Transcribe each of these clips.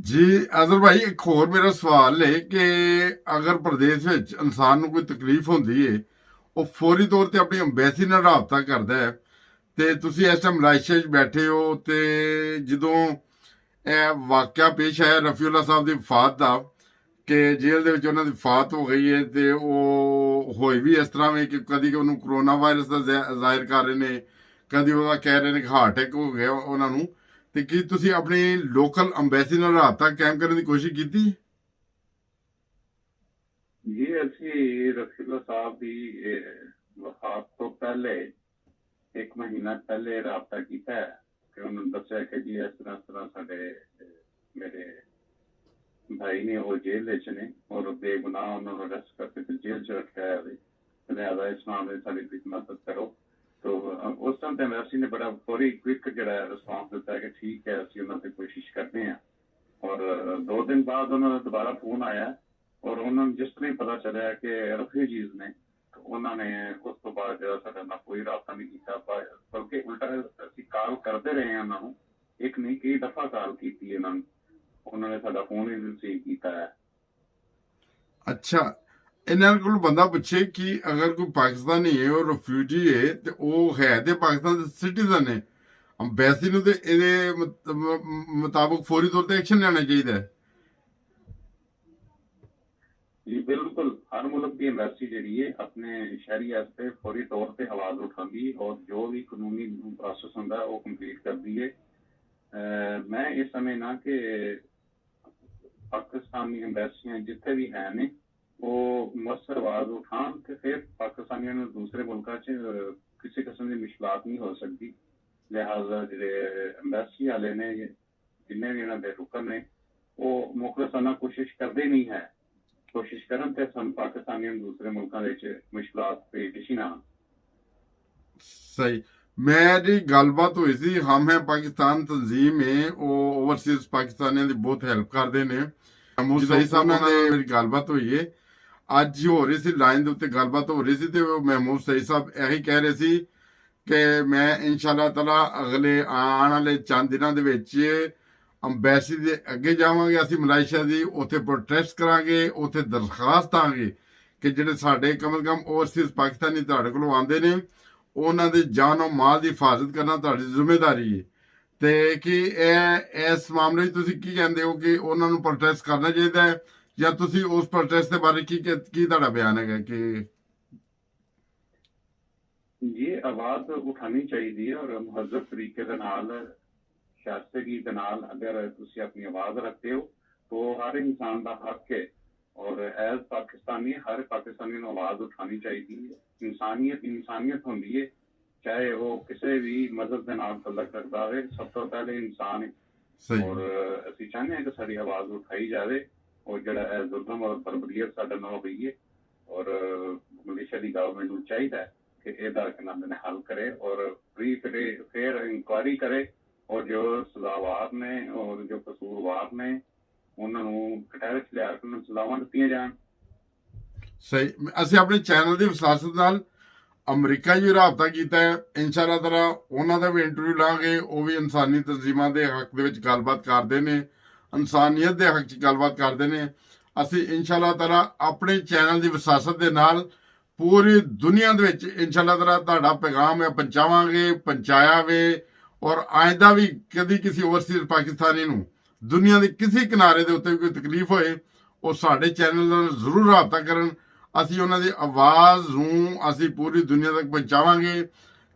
ਜੀ ਅਜ਼ਰ ਭਾਈ, ਇੱਕ ਹੋਰ ਮੇਰਾ ਸਵਾਲ ਹੈ ਕਿ ਅਗਰ ਪ੍ਰਦੇਸ਼ ਵਿੱਚ ਇਨਸਾਨ ਨੂੰ ਕੋਈ ਤਕਲੀਫ ਹੁੰਦੀ ਹੈ, ਉਹ ਫੌਰੀ ਤੌਰ ਤੇ ਆਪਣੀ ਅੰਬੈਸੀ ਨਾਲ ਰਾਬਤਾ ਕਰਦਾ ਹੈ। ਤੇ ਤੁਸੀਂ ਇਸ ਟਾਈਮ ਮਲਾਇਸ਼ੀਆ 'ਚ ਬੈਠੇ ਹੋ, ਤੇ ਜਦੋਂ ਇਹ ਵਾਕਿਆ ਪੇਸ਼ ਆਇਆ ਰਫੀਉल्ला ਸਾਹਿਬ ਦੀ ਵਫਾਤ ਦਾ, ਕਿ ਜੇਲ੍ਹ ਦੇ ਵਿੱਚ ਉਹਨਾਂ ਦੀ ਵਫਾਤ ਹੋ ਗਈ ਹੈ, ਤੇ ਉਹ ਹੋਈ ਵੀ ਇਸ ਤਰ੍ਹਾਂ ਵੀ ਕਿ ਕਦੀ ਉਹਨੂੰ ਕਰੋਨਾ ਵਾਇਰਸ ਦਾ ਜ਼ਾਹਿਰ ਕਰ ਰਹੇ ਨੇ, ਕਦੀ ਉਹਦਾ ਕਹਿ ਰਹੇ ਨੇ ਕਿ ਹਾਰਟ ਅਟੈਕ ਹੋ ਗਿਆ ਉਹਨਾਂ ਨੂੰ। ਤੇ ਕੀ ਤੁਸੀਂ ਆਪਣੀ ਲੋਕਲ ਅੰਬੈਸੀ ਨਾਲ ਰਾਬਤਾ ਕਾਇਮ ਕਰਨ ਦੀ ਕੋਸ਼ਿਸ਼ ਕੀਤੀ? ਜੀ ਅਸੀਂ ਰਫੀਉल्ला ਸਾਹਿਬ ਦੀ ਵਫਾਤ ਤੋਂ ਪਹਿਲੇ 1 ਮਹੀਨਾ ਪਹਿਲੇ ਰਾਬਤਾ ਕੀਤਾ ਹੈ ਕਿ ਉਹਨਾਂ ਨੂੰ ਦੱਸਿਆ ਕਿ ਜੀ ਇਸ ਤਰ੍ਹਾਂ ਸਾਡੇ ਮੇਰੇ ਭਾਈ ਨੇ ਉਹ ਜੇਲ੍ਹ ਵਿੱਚ ਨੇ ਔਰ ਬੇਗੁਨਾਹ ਉਹਨਾਂ ਨੂੰ ਅਰੈਸਟ ਕਰਕੇ ਤੇ ਜੇਲ੍ਹ 'ਚ ਰੱਖਿਆ ਹੈ। ਲਿਹਾਜ਼ਾ ਇਸ ਮਾਮਲੇ ਸਾਡੀ ਕੁਝ ਮਦਦ ਕਰੋ। तो उस टाइम एम्बेसी ने बड़ा फौरी क्विक जो रिस्पॉन्स दिता है कि ठीक है असं उन्होंने कोशिश करते हैं। और 2 दिन बाद उन्होंने दोबारा फोन आया और उन्होंने जिस तरह ही पता चलिया कि रेफ्यूजीज ने, तो उन्होंने उस तो बाद जो साडे नाल कोई राबता नहीं किया, बल्कि उल्टा असीं कॉल करते रहे हैं उन्होंने, एक नहीं कई दफा कॉल की उन्होंने साडा फोन ही रिसीव किया है। ਅੱਛਾ, ਇਹਨਾਂ ਕੋਲ ਬੰਦਾ ਪੁੱਛੇ ਕਿ ਅਗਰ ਕੋਈ ਪਾਕਿਸਤਾਨੀ ਹੈ ਉਹ ਰਿਫਿਊਜੀ ਹੈ ਤੇ ਉਹ ਹੈ ਤੇ ਪਾਕਿਸਤਾਨ ਦੇ ਸਿਟੀਜ਼ਨ ਹੈ, ਅੰਬੈਸੀ ਨੂੰ ਤੇ ਇਹਦੇ ਮੁਤਾਬਕ ਫੌਰੀ ਤੌਰ ਤੇ ਐਕਸ਼ਨ ਲੈਣਾ ਚਾਹੀਦਾ ਹੈ। जी बिल्कुल, हर मुल्क की एम्बेसी जी है अपने शहरी वास्ते फौरी तौर पर आवाज उठाती और जो भी कानूनी प्रोसेस होंगे वो कंप्लीट करती है। मैं ये समझना कि पाकिस्तानी एम्बेसियां जिथे भी है ने वो मौसर आवाज उठान तो फिर पाकिस्तानियों ने दूसरे मुल्कों किसी किस्म की मुश्किलात नहीं हो सकती। लिहाजा जो एम्बेसी वाले ने जिन्हें भी इन्होंने रुकन ने वो मुखलसाना कोशिश करते नहीं है, कोशिश करन ते सन पाकिस्तानियों ने दूसरे मुल्कों के मुश्किलात पेश ही ना। सही, मेरी गलबात हुई सी, हम है पाकिस्तान तंजीम है वो ओवरसीज पाकिस्तानियों की बहुत हेल्प करते हैं। महमूद सही साहब ਨਾਲ ਮੇਰੀ ਗੱਲਬਾਤ ਹੋਈ ਹੈ, ਅੱਜ ਹੀ ਹੋ ਰਹੀ ਸੀ, ਲਾਈਨ ਦੇ ਉੱਤੇ ਗੱਲਬਾਤ ਹੋ ਰਹੀ ਸੀ, ਤੇ ਮਹਿਮੂਦ ਸਹੀ ਸਾਹਿਬ ਇਹੀ ਕਹਿ ਰਹੇ ਸੀ ਕਿ ਮੈਂ ਇਨਸ਼ਾਅੱਲਾ ਤਾਲਾ ਅਗਲੇ ਆਉਣ ਵਾਲੇ ਚੰਦ ਦਿਨਾਂ ਦੇ ਵਿੱਚ ਅੰਬੈਸੀ ਦੇ ਅੱਗੇ ਜਾਵਾਂਗੇ, ਅਸੀਂ ਮਲਾਇਸ਼ੀਆ ਦੀ ਉੱਥੇ ਪ੍ਰੋਟੈਸਟ ਕਰਾਂਗੇ, ਉੱਥੇ ਦਰਖਾਸਤ ਆਂਗੇ ਕਿ ਜਿਹੜੇ ਸਾਡੇ ਕਮ ਸੇ ਕਮ ਓਵਰਸੀਜ਼ ਪਾਕਿਸਤਾਨੀ ਤੁਹਾਡੇ ਕੋਲ ਆਉਂਦੇ ਨੇ ਉਹਨਾਂ ਦੀ ਜਾਨ ਔਰ ਮਾਲ ਦੀ ਹਿਫਾਜ਼ਤ ਕਰਨਾ ਤੁਹਾਡੀ ਜ਼ਿੰਮੇਵਾਰੀ ਹੈ। ਤੇ ਕਿ ਇਸ ਮਾਮਲੇ 'ਚ ਤੁਸੀਂ ਕੀ ਕਹਿੰਦੇ ਹੋ ਕਿ ਉਹਨਾਂ ਨੂੰ ਪ੍ਰੋਟੈਸਟ ਕਰਨਾ ਚਾਹੀਦਾ ਹੈ, ਜਾਂ ਤੁਸੀਂ ਉਸ ਪ੍ਰੋਟੈਸਟ ਦੇ ਬਾਰੇ ਕੀ ਤੁਹਾਡਾ ਬਿਆਨ ਹੈਗਾ? ਕਿ ये आवाज उठानी चाहिए और महजब तरीके दे नाल शास्तगी दे नाल अगर तुसी अपनी आवाज रखते हो तो हर इंसान का हक है और एज पाकिस्तानी हर पाकिस्तानी को आवाज उठानी चाहिए। इंसानियत होंदी है, चाहे वो किसी भी मजहब के नाल तल्लक रखता है, सब तो पहले इंसान है और असीं चाहते हैं कि साडी आवाज उठाई जाए और जिहड़ा जुल्म और बर्बरीयत साडे नाल होई है और मलेशिया की गवर्नमेंट को चाहिए कि इसका हल करे और फ्री फेयर इंक्वायरी करे और जो सजावार ने और जो कसूरवार ने उन्होंने कटहरे च लिया के सजावां दित्तियां जाण। ਸਹੀ, ਅਸੀਂ ਆਪਣੇ ਚੈਨਲ ਦੀ ਵਿਸਾਸਤ ਨਾਲ ਅਮਰੀਕਾ 'ਚ ਵੀ ਰਾਬਤਾ ਕੀਤਾ ਹੈ, ਇਨਸ਼ਾਅੱਲਾ ਤਾਲਾ ਉਹਨਾਂ ਦਾ ਵੀ ਇੰਟਰਵਿਊ ਲਾਂਗੇ। ਉਹ ਵੀ ਇਨਸਾਨੀ ਤਨਜ਼ੀਮਾਂ ਦੇ ਹੱਕ ਦੇ ਵਿੱਚ ਗੱਲਬਾਤ ਕਰਦੇ ਨੇ, ਇਨਸਾਨੀਅਤ ਦੇ ਹੱਕ 'ਚ ਗੱਲਬਾਤ ਕਰਦੇ ਨੇ। ਅਸੀਂ ਇਨਸ਼ਾਅੱਲਾ ਤਾਲਾ ਆਪਣੇ ਚੈਨਲ ਦੀ ਵਿਸਾਸਤ ਦੇ ਨਾਲ ਪੂਰੀ ਦੁਨੀਆ ਦੇ ਵਿੱਚ ਇਨਸ਼ਾਅੱਲਾ ਤਾਲਾ ਤੁਹਾਡਾ ਪੈਗਾਮ ਹੈ ਪਹੁੰਚਾਇਆ ਵੇ। ਔਰ ਆਇੰਦਾ ਵੀ ਕਦੀ ਕਿਸੇ ਓਵਰਸੀਜ਼ ਪਾਕਿਸਤਾਨੀ ਨੂੰ ਦੁਨੀਆ ਦੇ ਕਿਸੇ ਕਿਨਾਰੇ ਦੇ ਉੱਤੇ ਕੋਈ ਤਕਲੀਫ ਹੋਏ ਉਹ ਸਾਡੇ ਚੈਨਲ ਨਾਲ ਜ਼ਰੂਰ ਰਾਬਤਾ ਕਰਨ। ਅਸੀਂ ਉਹਨਾਂ ਦੀ ਆਵਾਜ਼ ਨੂੰ ਅਸੀਂ ਪੂਰੀ ਦੁਨੀਆ ਤੱਕ ਪਹੁੰਚਾਵਾਂਗੇ।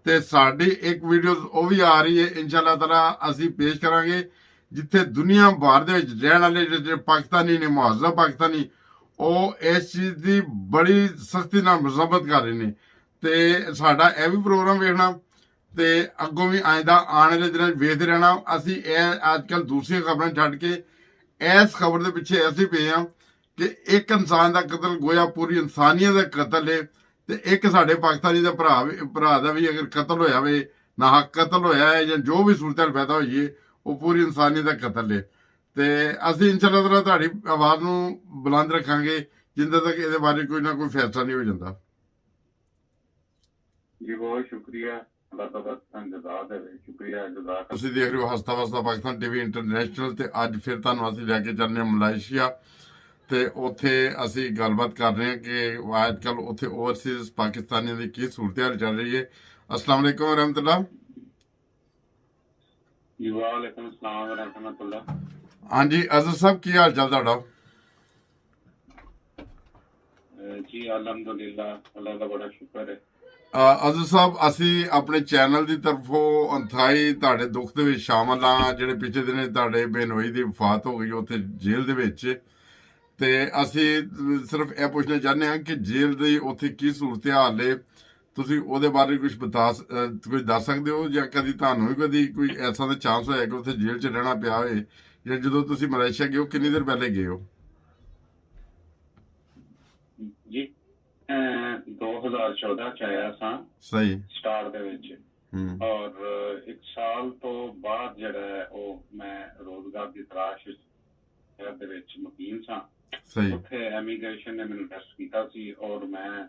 ਤੇ ਸਾਡੀ ਇੱਕ ਵੀਡੀਓ ਉਹ ਵੀ ਆ ਰਹੀ ਹੈ, ਇਨਸ਼ਾਅੱਲਾ ਤਾਲਾ ਅਸੀਂ ਪੇਸ਼ ਕਰਾਂਗੇ, ਜਿੱਥੇ ਦੁਨੀਆ ਭਰ ਦੇ ਵਿੱਚ ਰਹਿਣ ਵਾਲੇ ਜਿਹੜੇ ਪਾਕਿਸਤਾਨੀ ਨੇ, ਮੁਹੱਜ਼ਬ ਪਾਕਿਸਤਾਨੀ, ਉਹ ਇਸ ਚੀਜ਼ ਦੀ ਬੜੀ ਸਖਤੀ ਨਾਲ ਮਜ਼ਬਤ ਕਰ ਰਹੇ ਨੇ। ਤੇ ਸਾਡਾ ਇਹ ਵੀ ਪ੍ਰੋਗਰਾਮ ਵੇਖਣਾ ਤੇ ਅੱਗੋਂ ਵੀ ਆਇੰਦਾ ਆਉਣ ਵਾਲੇ ਦਿਨਾਂ 'ਚ ਵੇਖਦੇ ਰਹਿਣਾ। ਅਸੀਂ ਇਹ ਅੱਜ ਕੱਲ੍ਹ ਦੂਸਰੀਆਂ ਖਬਰਾਂ ਛੱਡ ਕੇ ਇਸ ਖਬਰ ਦੇ ਪਿੱਛੇ ਅਸੀਂ ਪਏ ਹਾਂ ਕਿ ਇੱਕ ਇਨਸਾਨ ਦਾ ਕਤਲ ਗੋਇਆ ਪੂਰੀ ਇਨਸਾਨੀਅਤ ਦਾ ਕਤਲ ਹੈ। ਤੇ ਇੱਕ ਸਾਡੇ ਪਾਕਿਸਤਾਨੀ ਦਾ ਭਰਾ ਦਾ ਵੀ ਅਗਰ ਕਤਲ ਹੋਇਆ ਵੇ, ਨਾਹਕ ਕਤਲ ਹੋਇਆ ਹੈ ਜਾਂ ਜੋ ਵੀ ਸੂਰਤ ਪੈਦਾ ਹੋਈ ਹੈ, ਉਹ ਪੂਰੀ ਇਨਸਾਨੀਅਤ ਦਾ ਕਤਲ ਹੈ। ਤੇ ਅਸੀਂ ਇਨਸ਼ਾਅੱਲਾ ਤਾਲਾ ਤੁਹਾਡੀ ਆਵਾਜ਼ ਨੂੰ ਬੁਲੰਦ ਰੱਖਾਂਗੇ ਜਿੰਨਾ ਤੱਕ ਇਹਦੇ ਬਾਰੇ ਕੋਈ ਨਾ ਕੋਈ ਫੈਸਲਾ ਨਹੀਂ ਹੋ ਜਾਂਦਾ। जी बहुत शुक्रिया। ਅੱਲਾਹ ਤਾਲਾ ਜਜ਼ਾ ਦੇਵੇ, ਸ਼ੁਕਰੀਆ ਜਜ਼ਾ। ਤੁਸੀਂ ਦੇਖ ਰਹੇ ਹੋ ਹਸਤਾ ਵਸਤਾ ਪਾਕਿਸਤਾਨ ਟੀਵੀ ਇੰਟਰਨੈਸ਼ਨਲ ਤੇ ਅੱਜ ਫਿਰ ਤੁਹਾਨੂੰ ਅਸੀਂ ਲੈ ਕੇ ਚੱਲਦੇ ਹਾਂ ਮਲਾਈਸ਼ੀਆ ਤੇ ਉੱਥੇ ਅਸੀਂ ਗੱਲਬਾਤ ਕਰ ਰਹੇ ਹਾਂ ਕਿ ਅੱਜ ਕੱਲ ਉੱਥੇ ਓਵਰਸੀਜ਼ ਪਾਕਿਸਤਾਨੀਆਂ ਦੀ ਕੀ ਸੂਰਤ-ਹਾਲ ਚੱਲ ਰਹੀ ਹੈ। अस्सलाम वालेकुम रहमतुल्लाह। ਵਾਲੇਕੁਮ ਸਲਾਮ ਰਹਿਮਤੁल्लाह। ਹਾਂਜੀ ਅਜ਼ਰ ਸਾਹਿਬ, ਕੀ ਹਾਲ ਚਾਲ ਤੁਹਾਡਾ? ਜੀ ਅਲਹਮਦੁਲਿਲਾ, ਅੱਲਾਹ ਦਾ ਬੜਾ ਸ਼ੁਕਰ ਹੈ। ਅਜ਼ਰ ਸਾਹਿਬ, ਅਸੀਂ ਆਪਣੇ ਚੈਨਲ ਦੀ ਤਰਫੋਂ ਅੰਥਾਈ ਤੁਹਾਡੇ ਦੁੱਖ ਦੇ ਵਿੱਚ ਸ਼ਾਮਲ ਹਾਂ। ਜਿਹੜੇ ਪਿਛਲੇ ਦਿਨੇ ਤੁਹਾਡੇ ਬੇਨੋਈ ਦੀ ਵਫਾਤ ਹੋ ਗਈ ਉੱਥੇ ਜੇਲ੍ਹ ਦੇ ਵਿੱਚ, ਤੇ ਅਸੀਂ ਸਿਰਫ ਇਹ ਪੁੱਛਣਾ ਚਾਹੁੰਦੇ ਹਾਂ ਕਿ ਜੇਲ੍ਹ ਦੀ ਉੱਥੇ ਕੀ ਸੂਰਤ-ਹਾਲ ਹੈ। ਤੁਸੀਂ ਉਹਦੇ ਬਾਰੇ ਕੁਝ ਕੁਝ ਦੱਸ ਸਕਦੇ ਹੋ, ਜਾਂ ਕਦੀ ਤੁਹਾਨੂੰ ਵੀ ਕਦੀ ਕੋਈ ਐਸਾ ਦਾ ਚਾਂਸ ਹੋਇਆ ਕਿ ਉੱਥੇ ਜੇਲ੍ਹ 'ਚ ਰਹਿਣਾ ਪਿਆ ਹੋਏ, ਜਾਂ ਜਦੋਂ ਤੁਸੀਂ ਮਲੇਸ਼ੀਆ ਗਏ ਹੋ ਕਿੰਨੀ ਦੇਰ ਪਹਿਲੇ ਗਏ ਹੋ? ਜੀ 2014 ਚ ਆਇਆ ਸਾਂ ਸਹੀ। ਸਟਾਰ ਦੇ ਵਿੱਚ, ਔਰ 1 ਸਾਲ ਤੋਂ ਬਾਅਦ ਜਿਹੜਾ ਹੈ ਉਹ ਮੈਂ ਰੋਜ਼ਗਾਰ ਦੀ ਤਲਾਸ਼ ਦੇ ਵਿੱਚ ਮੁਕੀਮ ਸਾਂ। ਸਹੀ। ਉੱਥੇ ਐਮੀਗ੍ਰੇਸ਼ਨ ਨੇ ਮੈਨੂੰ ਅਰੈਸਟ ਕੀਤਾ ਸੀ ਔਰ ਮੈਂ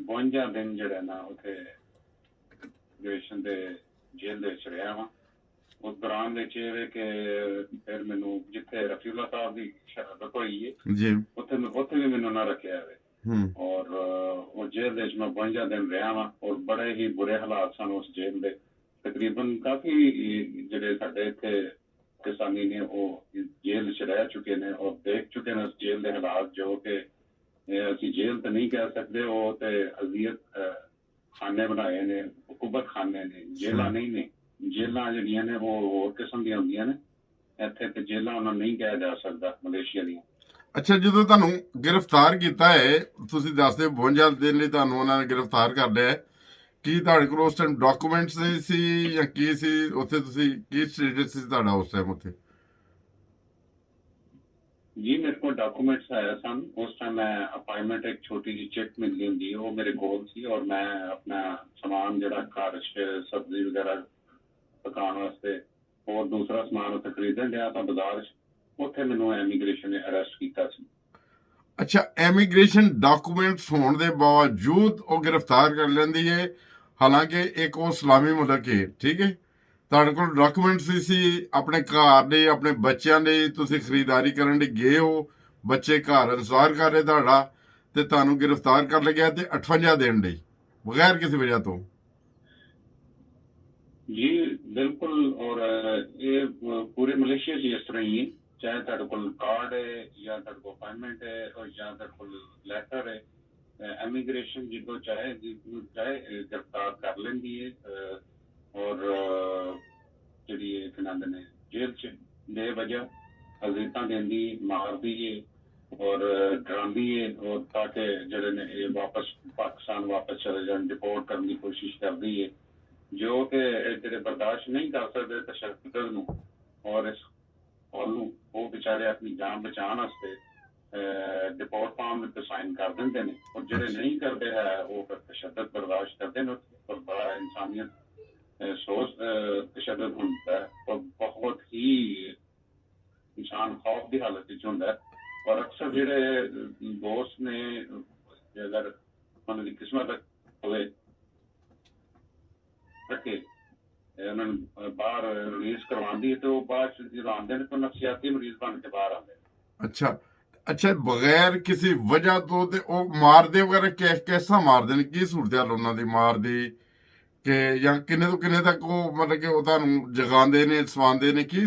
52 ਦਿਨ ਜਿਹੜਾ ਨਾ ਉੱਥੇ ਇਮੀਗ੍ਰੇਸ਼ਨ ਦੇ ਜੇਲ੍ਹ ਦੇ ਵਿੱਚ ਰਿਹਾ ਵਾਂ। ਉਸ ਦੌਰਾਨ ਵਿੱਚ ਇਹ ਵੇ ਕਿ ਫਿਰ ਮੈਨੂੰ ਜਿੱਥੇ ਰਫੀਉल्लाह ਸਾਹਿਬ ਦੀ ਸ਼ਹਾਦਤ ਹੋਈ ਹੈ ਜੀ, ਉੱਥੇ ਵੀ ਮੈਨੂੰ ਨਾ ਰੱਖਿਆ ਹੋਵੇ, ਔਰ ਉਹ ਜੇਲ੍ਹ ਦੇ ਵਿੱਚ ਮੈਂ 52 ਦਿਨ ਰਿਹਾ ਵਾਂ ਔਰ ਬੜੇ ਹੀ ਬੁਰੇ ਹਾਲਾਤ ਸਨ ਉਸ ਜੇਲ੍ਹ ਦੇ। ਤਕਰੀਬਨ ਕਾਫੀ ਜਿਹੜੇ ਸਾਡੇ ਇੱਥੇ ਕਿਸਾਨੀ ਨੇ ਉਹ ਜੇਲ੍ਹ 'ਚ ਰਹਿ ਚੁੱਕੇ ਨੇ ਔਰ ਦੇਖ ਚੁੱਕੇ ਨੇ ਉਸ ਜੇਲ੍ਹ ਦੇ ਹਾਲਾਤ, ਜੋ ਕਿ ਅਸੀਂ ਜੇਲ੍ਹ ਤਾਂ ਨਹੀਂ ਕਹਿ ਸਕਦੇ, ਉਹ ਤੇ ਅਜ਼ੀਅਤ ਖਾਨੇ ਬਣਾਏ ਨੇ, ਹੁਕੂਮਤ ਖਾਨੇ ਨੇ, ਜੇਲ੍ਹਾਂ ਨਹੀਂ ਨੇ। ਜੇਲ੍ਹਾਂ ਜਿਹੜੀਆਂ ਨੇ ਉਹ ਹੋਰ ਕਿਸਮ ਦੀਆਂ ਹੁੰਦੀਆਂ ਨੇ, ਇੱਥੇ ਤੇ ਜੇਲ੍ਹਾਂ ਉਹਨਾਂ ਨਹੀਂ ਕਿਹਾ ਜਾ ਸਕਦਾ ਮਲੇਸ਼ੀਆ ਦੀਆਂ। ਅੱਛਾ, ਜਦੋਂ ਤੁਹਾਨੂੰ ਗ੍ਰਿਫਤਾਰ ਕੀਤਾ ਹੈ, ਤੁਸੀਂ ਦੱਸਦੇ 52 ਦਿਨ ਲਈ ਤੁਹਾਨੂੰ ਉਹਨਾਂ ਨੇ ਗ੍ਰਿਫਤਾਰ ਕਰ ਲਿਆ, ਕੀ ਤੁਹਾਡੇ ਕੋਲ ਉਸ ਟਾਈਮ ਡਾਕੂਮੈਂਟਸ ਨਹੀਂ ਸੀ ਜਾਂ ਕੀ ਸੀ ਉੱਥੇ? ਤੁਸੀਂ ਕੀ ਸਟੇਟਸ ਸੀ ਤੁਹਾਡਾ ਉਸ ਟਾਈਮ ਉੱਥੇ? ਜੀ ਮੇਰੇ ਕੋਲ ਡਾਕੂਮੈਂਟਸ ਆਇਆ ਸਨ ਉਸ ਟਾਈਮ। ਮੈਂ ਅਪਾਇੰਟਮੈਂਟ ਇੱਕ ਛੋਟੀ ਜਿਹੀ ਚੈੱਕ ਮਿਲਦੀ ਹੁੰਦੀ ਉਹ ਮੇਰੇ ਕੋਲ ਸੀ, ਔਰ ਮੈਂ ਆਪਣਾ ਸਮਾਨ ਜਿਹੜਾ ਘਰ 'ਚ ਸਬਜ਼ੀ ਵਗੈਰਾ ਪਕਾਉਣ ਵਾਸਤੇ ਹੋਰ ਦੂਸਰਾ ਸਮਾਨ ਉੱਥੇ ਖਰੀਦਣ ਡਿਆ ਤਾਂ ਬਾਜ਼ਾਰ 'ਚ, ਉੱਥੇ ਮੈਨੂੰ ਐਮੀਗ੍ਰੇਸ਼ਨ ਨੇ ਅਰੈਸਟ ਕੀਤਾ ਸੀ। ਅੱਛਾ, ਐਮੀਗ੍ਰੇਸ਼ਨ ਡਾਕੂਮੈਂਟਸ ਹੋਣ ਦੇ ਬਾਵਜੂਦ ਉਹ ਗ੍ਰਿਫਤਾਰ ਕਰ ਲੈਂਦੀ ਹੈ, ਹਾਲਾਂਕਿ ਇੱਕ ਉਹ ਇਸਲਾਮੀ ਮੁਲਕ ਹੈ, ਠੀਕ ਹੈ। ਤੁਹਾਡੇ ਕੋਲ ਡਾਕੂਮੈਂਟਸ ਸੀ ਆਪਣੇ ਘਰ ਦੇ, ਆਪਣੇ ਬੱਚਿਆਂ ਦੇ, ਤੁਸੀਂ ਖਰੀਦਦਾਰੀ ਕਰਨ ਲਈ ਗਏ ਹੋ, ਬੱਚੇ ਘਰ ਇੰਤਜ਼ਾਰ ਕਰ ਰਹੇ ਤੁਹਾਡਾ, ਤੇ ਤੁਹਾਨੂੰ ਗ੍ਰਿਫਤਾਰ ਕਰ ਲਿਆ ਤੇ 58 ਦਿਨ ਲਈ ਬਗੈਰ ਕਿਸੇ ਵਜ੍ਹਾ ਤੋਂ। ਜੀ ਬਿਲਕੁਲ, ਔਰ ਇਹ ਪੂਰੇ ਮਲੇਸ਼ੀਆ 'ਚ ਇਸ ਤਰ੍ਹਾਂ ਹੀ ਹੈ, ਚਾਹੇ ਤੁਹਾਡੇ ਕੋਲ ਕਾਰਡ ਹੈ ਜਾਂ ਤੁਹਾਡੇ ਕੋਲ ਅਪਾਇੰਟਮੈਂਟ ਹੈ ਔਰ ਜਾਂ ਤੁਹਾਡੇ ਕੋਲ ਲੈਟਰ ਹੈ, ਐਮੀਗ੍ਰੇਸ਼ਨ ਜਦੋਂ ਚਾਹੇ ਗ੍ਰਿਫਤਾਰ ਕਰ ਲੈਂਦੀ ਹੈ ਔਰ ਜਿਹੜੀ ਇਹ ਕਹਿੰਦੇ ਨੇ ਜੇਲ੍ਹ 'ਚ ਬੇਵਜ੍ਹਾ ਅਜ਼ੀਤਾਂ ਦਿੰਦੀ, ਮਾਰਦੀ ਹੈ ਔਰ ਡਰਾਉਂਦੀ ਹੈ, ਔਰ ਤਾਂ ਕਿ ਜਿਹੜੇ ਨੇ ਇਹ ਵਾਪਸ ਪਾਕਿਸਤਾਨ ਵਾਪਸ ਚਲੇ ਜਾਣ, ਡਿਪੋਰਟ ਕਰਨ ਦੀ ਕੋਸ਼ਿਸ਼ ਕਰਦੀ ਹੈ, ਜੋ ਕਿ ਜਿਹੜੇ ਬਰਦਾਸ਼ਤ ਨਹੀਂ ਕਰ ਸਕਦੇ ਤਸ਼ੱਦਦ ਨੂੰ ਔਰ ਇਸ ਉਹਨੂੰ, ਉਹ ਵਿਚਾਰੇ ਆਪਣੀ ਜਾਨ ਬਚਾਉਣ ਵਾਸਤੇ ਡਿਪੋਰਟ ਫਾਰਮ ਉੱਤੇ ਸਾਈਨ ਕਰ ਦਿੰਦੇ ਨੇ, ਔਰ ਜਿਹੜੇ ਨਹੀਂ ਕਰਦੇ ਹੈ ਉਹ ਫਿਰ ਤਸ਼ੱਦਦ ਬਰਦਾਸ਼ਤ ਕਰਦੇ ਨੇ। ਔਰ ਬੜਾ ਇਨਸਾਨੀਅਤ ਸੋਚ ਤਸ਼ੱਦਦ ਹੁੰਦਾ ਹੈ ਔਰ ਬਹੁਤ ਹੀ ਇਨਸਾਨ ਖੌਫ ਦੀ ਹਾਲਤ ਵਿੱਚ ਹੁੰਦਾ ਹੈ। ਔਰ ਅਕਸਰ ਜਿਹੜੇ ਦੋਸਤ ਨੇ, ਅਗਰ ਉਹਨਾਂ ਦੀ ਕਿਸਮਤ ਹੋਵੇ ਰੱਖੇ ਉਹਨਾਂ ਨੂੰ ਬਾਹਰ ਰਿਲੀਜ਼ ਕਰਵਾਉਂਦੀ ਹੈ ਤੇ ਉਹ ਬਾਅਦ ਜਦੋਂ ਆਉਂਦੇ ਨੇ ਤਾਂ ਨਫਸੀਆਤੀ ਮਰੀਜ਼ ਬਣ ਕੇ ਬਾਹਰ ਆਉਂਦੇ ਨੇ। ਅੱਛਾ, ਬਗੈਰ ਕਿਸੇ ਵਜ੍ਹਾ ਤੋਂ ਤੇ ਉਹ ਮਾਰਦੇ ਵਗੈਰਾ ਕਿਸਾ ਮਾਰਦੇ ਨੇ? ਕੀ ਸੂਰਤ-ਹਾਲ ਉਹਨਾਂ ਦੀ ਮਾਰਦੀ, ਕਿ ਜਾਂ ਕਿੰਨੇ ਤੋਂ ਕਿੰਨੇ ਤੱਕ ਉਹ ਮਤਲਬ ਕਿ ਉਹ ਤੁਹਾਨੂੰ ਜਗਾਉਂਦੇ ਨੇ, ਸਵਾਉਂਦੇ ਨੇ? ਕੀ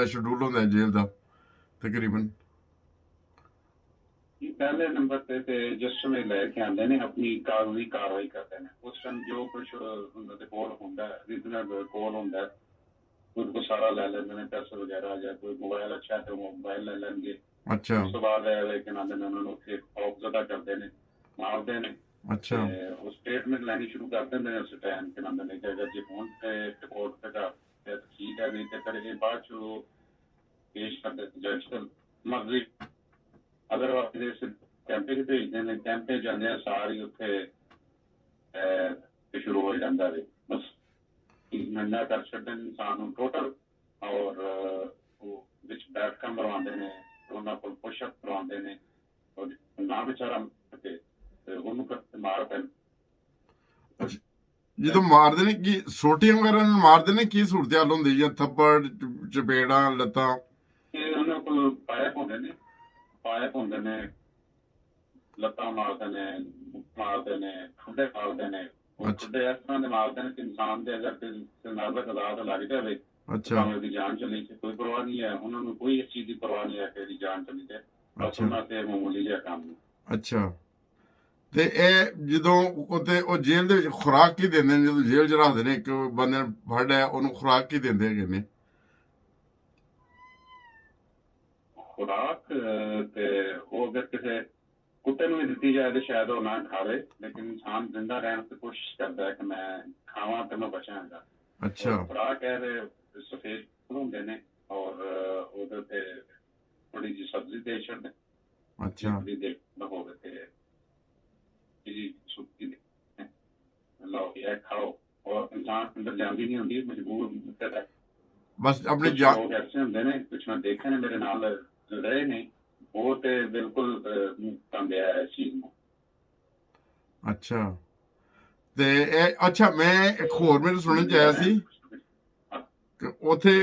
ਸ਼ਡਿਊਲ ਹੁੰਦਾ ਜੇਲ੍ਹ ਦਾ ਤਕਰੀਬਨ? ਪਹਿਲੇ ਨੰਬਰ ਤੇ ਜਿਸ ਸਮੇਂ ਲੈ ਕੇ ਆਉਂਦੇ ਨੇ ਆਪਣੀ ਕਾਗਜ਼ੀ ਕਾਰਵਾਈ ਕਰਦੇ ਨੇ, ਉਸ ਟਾਈਮ ਜੋ ਕੁਛ ਉਹਨਾਂ ਦੇ ਕੋਲ ਹੁੰਦਾ, ਰੀਜ਼ਨਲ ਕੋਲ ਹੁੰਦਾ, ਉਹਦੇ ਕੋਲ ਸਾਰਾ ਲੈ ਲੈਂਦੇ ਨੇ, ਪੈਸੇ ਵਗੈਰਾ, ਜਾਂ ਕੋਈ ਮੋਬਾਈਲ ਅੱਛਾ ਤੇ ਮੋਬਾਈਲ ਲੈ ਲੈਣਗੇ। ਅੱਛਾ। ਉਸ ਤੋਂ ਬਾਅਦ ਲੈ ਕੇ ਆਉਂਦੇ ਨੇ ਉਹਨਾਂ ਨੂੰ ਉੱਥੇ ਖੌਫਜ਼ਦਾ ਕਰਦੇ ਨੇ, ਮਾਰਦੇ ਨੇ। ਅੱਛਾ। ਉਹ ਸਟੇਟਮੈਂਟ ਲੈਣੀ ਸ਼ੁਰੂ ਕਰ ਦਿੰਦੇ ਨੇ ਉਸ ਟਾਈਮ ਕਿ ਆਉਂਦੇ ਨੇ ਕਿ ਅਗਰ ਜੇ ਫੋਨ ਤੇ ਰਿਪੋਰਟ ਤੇ ਕਰ ਠੀਕ ਹੈ, ਨਹੀਂ ਤੇ ਫਿਰ ਇਹ ਬਾਅਦ ਚ ਪੇਸ਼ ਕਰਦੇ ਜੱਜ ਕੋਲ ਮਰਜ਼ੀ। ਅਗਰ ਆਪਣੇ ਕੈਂਪੇ 'ਚ ਭੇਜਦੇ ਨੇ, ਕੈਂਪੇ ਜਾਂਦੇ ਆ ਸਾਰੀ ਉੱਥੇ ਸ਼ੁਰੂ ਹੋ ਜਾਂਦਾ ਵੇ, ਬਸ ਨੰਗਾ ਕਰ ਛੱਡਣ ਇਨਸਾਨ ਨੂੰ ਟੋਟਲ, ਔਰ ਉਹ ਵਿੱਚ ਬੈਠਕਾਂ ਮਰਵਾਉਂਦੇ ਨੇ, ਉਹਨਾਂ ਕੋਲ ਪੁਸ਼ਅਪ ਕਰਵਾਉਂਦੇ ਨੇ, ਔਰ ਨਾ ਵਿਚਾਰਾ ਉਹਨੂੰ ਮਾਰ ਪੈਣ। ਜਦੋਂ ਮਾਰਦੇ ਨੇ ਕੀ ਸੋਟੀਆਂ ਵਗੈਰਾ ਨਾਲ ਮਾਰਦੇ ਨੇ, ਕੀ ਸੂਰਤ ਹਾਲ ਹੁੰਦੀ ਜਾਂ ਥੱਪੜ ਚਪੇੜਾਂ ਲੱਤਾਂ? ਇਹ ਉਹਨਾਂ ਕੋਲ ਪਾਇਪ ਹੁੰਦੇ ਨੇ, ਲੱਤਾਂ ਮਾਰਦੇ ਨੇ, ਠੁੱਡੇ ਮਾਰਦੇ ਨੇ। ਉਹ ਅੱਛਾ ਠੁੱਡੇ ਇਸ ਤਰ੍ਹਾਂ ਦੇ ਮਾਰਦੇ ਨੇ ਕਿ ਇਨਸਾਨ ਦੇ ਅਗਰ ਕਿਸੇ ਨਾਜ਼ੁਕ ਅਜ਼ਾਦ ਲੱਗ ਜਾਵੇ ਅੱਛਾ ਭਾਵੇਂ ਉਹਦੀ ਜਾਨ ਚਲੀ ਜਾਏ, ਕੋਈ ਪਰਵਾਹ ਨਹੀਂ ਹੈ ਉਹਨਾਂ ਨੂੰ, ਕੋਈ ਇਸ ਚੀਜ਼ ਦੀ ਪਰਵਾਹ ਨਹੀਂ ਹੈ ਕਿ ਇਹਦੀ ਜਾਨ ਚਲੀ ਜਾਏ। ਬਸ ਅੱਛਾ ਉਹਨਾਂ ਤੇ ਮਾਮੂਲੀ ਜਿਹਾ ਕੰਮ। ਅੱਛਾ। ਤੇ ਇਹ ਜਦੋਂ ਉੱਥੇ ਉਹ ਜੇਲ੍ਹ ਦੇ ਵਿੱਚ ਖੁਰਾਕ ਕੀ ਦਿੰਦੇ ਨੇ, ਜਦੋਂ ਜੇਲ੍ਹ 'ਚ ਰੱਖਦੇ ਨੇ ਇੱਕ ਬੰਦੇ ਨੂੰ ਫੜ ਲਿਆ, ਉਹਨੂੰ ਖੁਰਾਕ ਕੀ ਦਿੰਦੇ ਹੈਗੇ ਨੇ? ਖੁਰਾਕ ਤੇ ਉਹ ਅਗਰ ਕਿਸੇ ਕੁੱਤੇ ਨੂੰ ਵੀ ਦਿੱਤੀ ਜਾਏ ਤਾਂ ਸ਼ਾਇਦ ਉਹ ਨਾ ਖਾਵੇ, ਲੇਕਿਨ ਇਨਸਾਨ ਜ਼ਿੰਦਾ ਰਹਿਣ ਦੀ ਕੋਸ਼ਿਸ਼ ਕਰਦਾ ਹੈ ਕਿ ਮੈਂ ਖਾਵਾਂ ਤੇ ਮੈਂ ਬਚਾਂਗਾ। ਅੱਛਾ ਔਰ ਖੁਰਾਕ ਹੈ ਤੇ ਸਫੇਦ ਹੁੰਦੇ ਨੇ ਔਰ ਉਹਦੇ ਤੇ ਥੋੜੀ ਜਿਹੀ ਸਬਜ਼ੀ ਦੇ ਛੱਡਦੇ ਅੱਛਾ ਜਿਹੜੀ ਦੇ ਹੋਵੇ ਤੇ ਜੀ ਸੁੱਕੀ ਦੇ ਲਓ ਇਹ ਖਾਓ। ਔਰ ਇਨਸਾਨ ਅੰਦਰ ਜਾਂਦੀ ਨਹੀਂ ਹੁੰਦੀ, ਮਜਬੂਰ ਕਰਦਾ। ਬਸ ਆਪਣੀ ਕੁਛ ਜਾ ਲੋਕ ਐਸੇ ਹੁੰਦੇ ਨੇ, ਕੁਛ ਮੈਂ ਦੇਖੇ ਨੇ ਮੇਰੇ ਨਾਲ ਰਹੇ ਨੇ, ਉਹ ਤੇ ਬਿਲਕੁਲ ਧੰਦੇ ਆ ਇਸ ਚੀਜ਼ ਨੂੰ। ਅੱਛਾ। ਤੇ ਇਹ ਅੱਛਾ, ਮੈਂ ਇੱਕ ਹੋਰ ਮੈਨੂੰ ਸੁਣਨ ਚ ਆਇਆ ਸੀ ਕਿ ਉੱਥੇ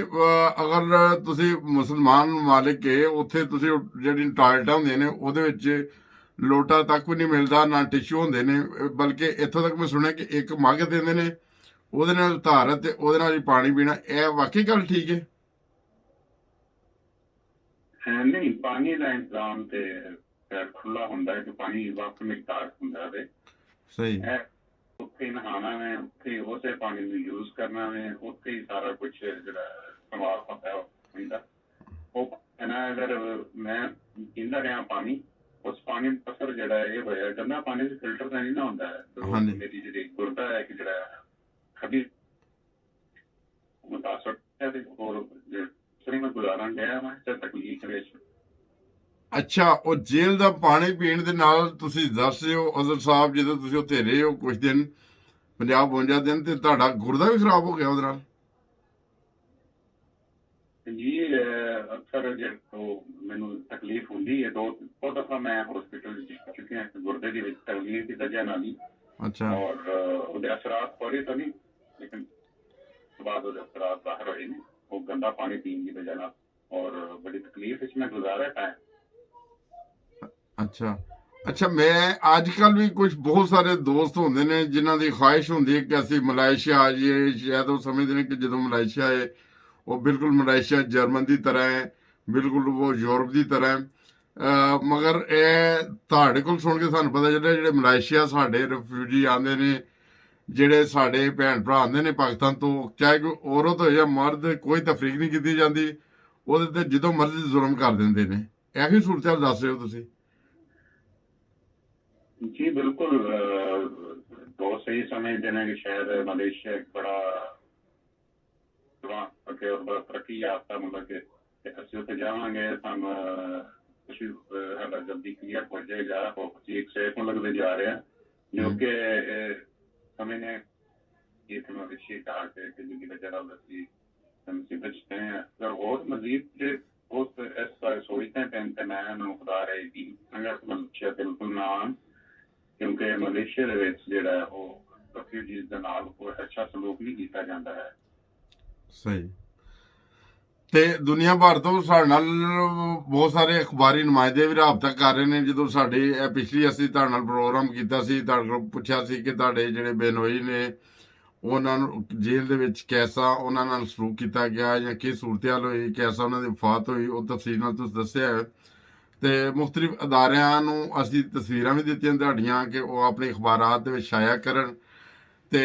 ਅਗਰ ਤੁਸੀਂ ਮੁਸਲਮਾਨ ਮਾਲਿਕ ਹੈ, ਉੱਥੇ ਤੁਸੀਂ ਜਿਹੜੀ ਟਾਇਲਟਾਂ ਹੁੰਦੀਆਂ ਨੇ ਉਹਦੇ ਵਿੱਚ ਲੋਟਾ ਤੱਕ ਵੀ ਨਹੀਂ ਮਿਲਦਾ, ਨਾ ਟਿਸ਼ੂ ਹੁੰਦੇ ਨੇ, ਬਲਕਿ ਇੱਥੋਂ ਤੱਕ ਮੈਂ ਸੁਣਿਆ ਕਿ ਇੱਕ ਮੱਗ ਦਿੰਦੇ ਨੇ, ਉਹਦੇ ਨਾਲ ਧਾਰ ਤੇ ਉਹਦੇ ਨਾਲ ਹੀ ਪਾਣੀ ਪੀਣਾ। ਇਹ ਵਾਕਈ ਗੱਲ ਠੀਕ ਹੈ? ਨਹੀਂ, ਪਾਣੀ ਦਾ ਇੰਤਜ਼ਾਮ ਤੇ ਖੁੱਲਾ ਹੁੰਦਾ ਹੈ ਕਿ ਪਾਣੀ ਵਕਤ ਮਿਕਦਾਰ ਹੁੰਦਾ ਹੈ। ਸਹੀ। ਉੱਥੇ ਹੀ ਨਹਾਉਣਾ ਹੈ, ਉੱਥੇ ਹੀ ਉਸੇ ਪਾਣੀ ਨੂੰ ਯੂਜ਼ ਕਰਨਾ ਹੈ, ਉੱਥੇ ਹੀ ਸਾਰਾ ਕੁਝ ਜਿਹੜਾ ਸਮਾਲ ਹੁੰਦਾ ਹੈ ਹੁੰਦਾ। ਉਹ ਨਾ ਅਗਰ ਮੈਂ ਪੀਂਦਾ ਰਿਹਾ ਪਾਣੀ, ਉਸ ਪਾਣੀ ਦਾ ਅਸਰ ਜਿਹੜਾ ਇਹ ਹੋਇਆ, ਗੰਦਾ ਪਾਣੀ ਚ ਫਿਲਟਰ ਤਾਂ ਨਹੀਂ ਨਾ ਹੁੰਦਾ ਹੈ। ਹਾਂਜੀ ਮੇਰੀ ਜਿਹੜੀ ਗੁਰਦਾ ਹੈ ਕਿ ਜਿਹੜਾ ਖਬੀ ਮੁਤਾਸਰ ਹੈ ਤੇ ਹੋਰ ਸਰੀ ਮੈਂ ਗੁਜ਼ਾਰਨ ਡਿਆ ਮੈਂ ਤੇ ਤਕਲੀਫ ਵਿੱਚ। ਅੱਛਾ, ਉਹ ਜੇਲ੍ਹ ਦਾ ਪਾਣੀ ਪੀਣ ਦੇ ਨਾਲ ਤੁਸੀਂ ਦੱਸ ਰਹੇ ਹੋ ਅਜ਼ਰ ਸਾਹਿਬ, ਜਦੋਂ ਤੁਸੀਂ ਉੱਥੇ ਰਹੇ ਹੋ ਕੁਝ ਦਿਨ, 50-52 ਦਿਨ, ਤੇ ਤੁਹਾਡਾ ਗੁਰਦਾ ਵੀ ਖਰਾਬ ਹੋ ਗਿਆ ਉਹਦੇ ਨਾਲ? ਜੀ ਅਕਸਰ ਜਦੋਂ ਮੈਨੂੰ ਤਕਲੀਫ ਹੁੰਦੀ ਹੈ, ਦੋ ਦਫਾ ਮੈਂ ਹਸਪੀਟਲ ਜਾ ਚੁੱਕਿਆ ਗੁਰਦੇ ਦੀ ਵਿੱਚ ਤਕਲੀਫ ਦੀ ਵਜ੍ਹਾ ਨਾਲ ਹੀ। ਅੱਛਾ ਔਰ ਉਹਦੇ ਅਸਰਾਤ ਫੌਰੀ ਤਾਂ ਨਹੀਂ, ਲੇਕਿਨ ਬਾਅਦ ਉਹਦੇ ਅਸਰਾਤ ਬਾਹਰ ਹੋਏ ਨੇ ਉਹ ਗੰਦਾ ਪਾਣੀ ਪੀਣ ਦੀ ਵਜ੍ਹਾ ਨਾਲ। ਔਰ ਬੜੀ ਤਕਲੀਫ ਵਿੱਚ ਮੈਂ ਗੁਜ਼ਾਰਿਆ ਟਾਈਮ। ਅੱਛਾ ਅੱਛਾ। ਮੈਂ ਅੱਜ ਕੱਲ੍ਹ ਵੀ ਕੁਝ ਬਹੁਤ ਸਾਰੇ ਦੋਸਤ ਹੁੰਦੇ ਨੇ ਜਿਨ੍ਹਾਂ ਦੀ ਖੁਆਇਸ਼ ਹੁੰਦੀ ਹੈ ਕਿ ਅਸੀਂ ਮਲਾਇਸ਼ੀਆ ਆ ਜਾਈਏ। ਸ਼ਾਇਦ ਉਹ ਸਮਝਦੇ ਨੇ ਕਿ ਜਦੋਂ ਮਲਾਇਸ਼ੀਆ ਹੈ ਉਹ ਬਿਲਕੁਲ ਮਲਾਇਸ਼ੀਆ ਜਰਮਨ ਦੀ ਤਰ੍ਹਾਂ ਹੈ, ਬਿਲਕੁਲ ਉਹ ਯੂਰਪ ਦੀ ਤਰ੍ਹਾਂ ਹੈ। ਮਗਰ ਇਹ ਤੁਹਾਡੇ ਕੋਲ ਸੁਣ ਕੇ ਸਾਨੂੰ ਪਤਾ ਚੱਲਿਆ ਜਿਹੜੇ ਮਲਾਇਸ਼ੀਆ ਸਾਡੇ ਰਿਫਿਊਜੀ ਆਉਂਦੇ ਨੇ, ਜਿਹੜੇ ਸਾਡੇ ਭੈਣ ਭਰਾ ਆਉਂਦੇ ਨੇ ਪਾਕਿਸਤਾਨ ਤੋਂ, ਚਾਹੇ ਕੋਈ ਔਰਤ ਹੋਏ ਜਾਂ ਮਰਦ, ਕੋਈ ਤਫਰੀਕ ਨਹੀਂ ਕੀਤੀ ਜਾਂਦੀ, ਉਹਦੇ ਤੇ ਜਦੋਂ ਮਰਜ਼ੀ ਜ਼ੁਲਮ ਕਰ ਦਿੰਦੇ ਨੇ। ਇਹੀ ਸੂਰਤ ਹਾਲ ਦੱਸ ਰਹੇ ਹੋ ਤੁਸੀਂ? ਜੀ ਬਿਲਕੁਲ। ਦੋ ਸਹੀ ਸਮਝਦੇ ਨੇ ਕਿ ਸ਼ਾਇਦ ਮਲੇਸ਼ੀਆ ਇੱਕ ਬੜਾ ਅੱਗੇ ਔਰ ਬੜਾ ਤਰੱਕੀ ਯਾਫਤਾ ਮੁਲਕ ਹੈ, ਅਸੀਂ ਉੱਥੇ ਜਾਵਾਂਗੇ ਸਾਨੂੰ ਕੁਛ ਸਾਡਾ ਜਲਦੀ ਕਲੀਅਰ ਹੋ ਜਾਏਗਾ। ਅਸੀਂ ਇੱਕ ਸੇਫ ਮੁਲਕ ਦੇ ਜਾ ਰਹੇ ਹਾਂ ਜੋ ਕਿ ਸਮਝਨੇ ਇੱਥੇ ਮਲੇਸ਼ੀਆ ਕਹਾ ਕੇ ਜਿੰਦਗੀ ਵਜ੍ਹਾ ਨਾਲ ਅਸੀਂ ਮੁਸੀਬਤ ਚ हैं। अगर और मजीद बहुत ऐसा सोचते हैं ਤੇ ਮੈਂ ਉਹਨੂੰ ਖੁਦਾ ਰਹੇਗੀ ਅਗਰ ਮਲੇਸ਼ੀਆ ਬਿਲਕੁਲ ਨਾ ਆਉਣ, ਕਿਉਂਕਿ ਮਲੇਸ਼ੀਆ ਦੇ ਵਿੱਚ ਜਿਹੜਾ ਉਹ ਰਿਫਿਊਜੀਜ਼ ਦੇ ਨਾਲ ਕੋਈ ਅੱਛਾ ਸਲੂਕ ਨਹੀਂ ਕੀਤਾ ਜਾਂਦਾ ਹੈ। ਸਹੀ। ਤੇ ਦੁਨੀਆ ਭਰ ਤੋਂ ਸਾਡੇ ਨਾਲ ਬਹੁਤ ਸਾਰੇ ਅਖਬਾਰੀ ਨੁਮਾਇੰਦੇ ਵੀ ਰਾਬਤਾ ਕਰ ਰਹੇ ਨੇ। ਜਦੋਂ ਸਾਡੇ ਇਹ ਪਿਛਲੀ ਅਸੀਂ ਤੁਹਾਡੇ ਨਾਲ ਪ੍ਰੋਗਰਾਮ ਕੀਤਾ ਸੀ, ਤੁਹਾਡੇ ਕੋਲ ਪੁੱਛਿਆ ਸੀ ਕਿ ਤੁਹਾਡੇ ਜਿਹੜੇ ਬੇਨੋਈ ਨੇ ਉਹਨਾਂ ਨੂੰ ਜੇਲ੍ਹ ਦੇ ਵਿੱਚ ਕੈਸਾ ਉਹਨਾਂ ਨਾਲ ਸਲੂਕ ਕੀਤਾ ਗਿਆ ਜਾਂ ਕੀ ਸੂਰਤ-ਹਾਲ ਹੋਈ, ਕੈਸਾ ਉਹਨਾਂ ਦੀ ਵਫਾਤ ਹੋਈ, ਉਹ ਤਫਸੀਲ ਨਾਲ ਤੁਸੀਂ ਦੱਸਿਆ ਹੈ। ਤੇ ਮੁਖਤਲਿਫ ਅਦਾਰਿਆਂ ਨੂੰ ਅਸੀਂ ਤਸਵੀਰਾਂ ਵੀ ਦਿੱਤੀਆਂ ਤੁਹਾਡੀਆਂ ਕਿ ਉਹ ਆਪਣੇ ਅਖਬਾਰਾਂ ਦੇ ਵਿੱਚ ਛਾਇਆ ਕਰਨ। ਤੇ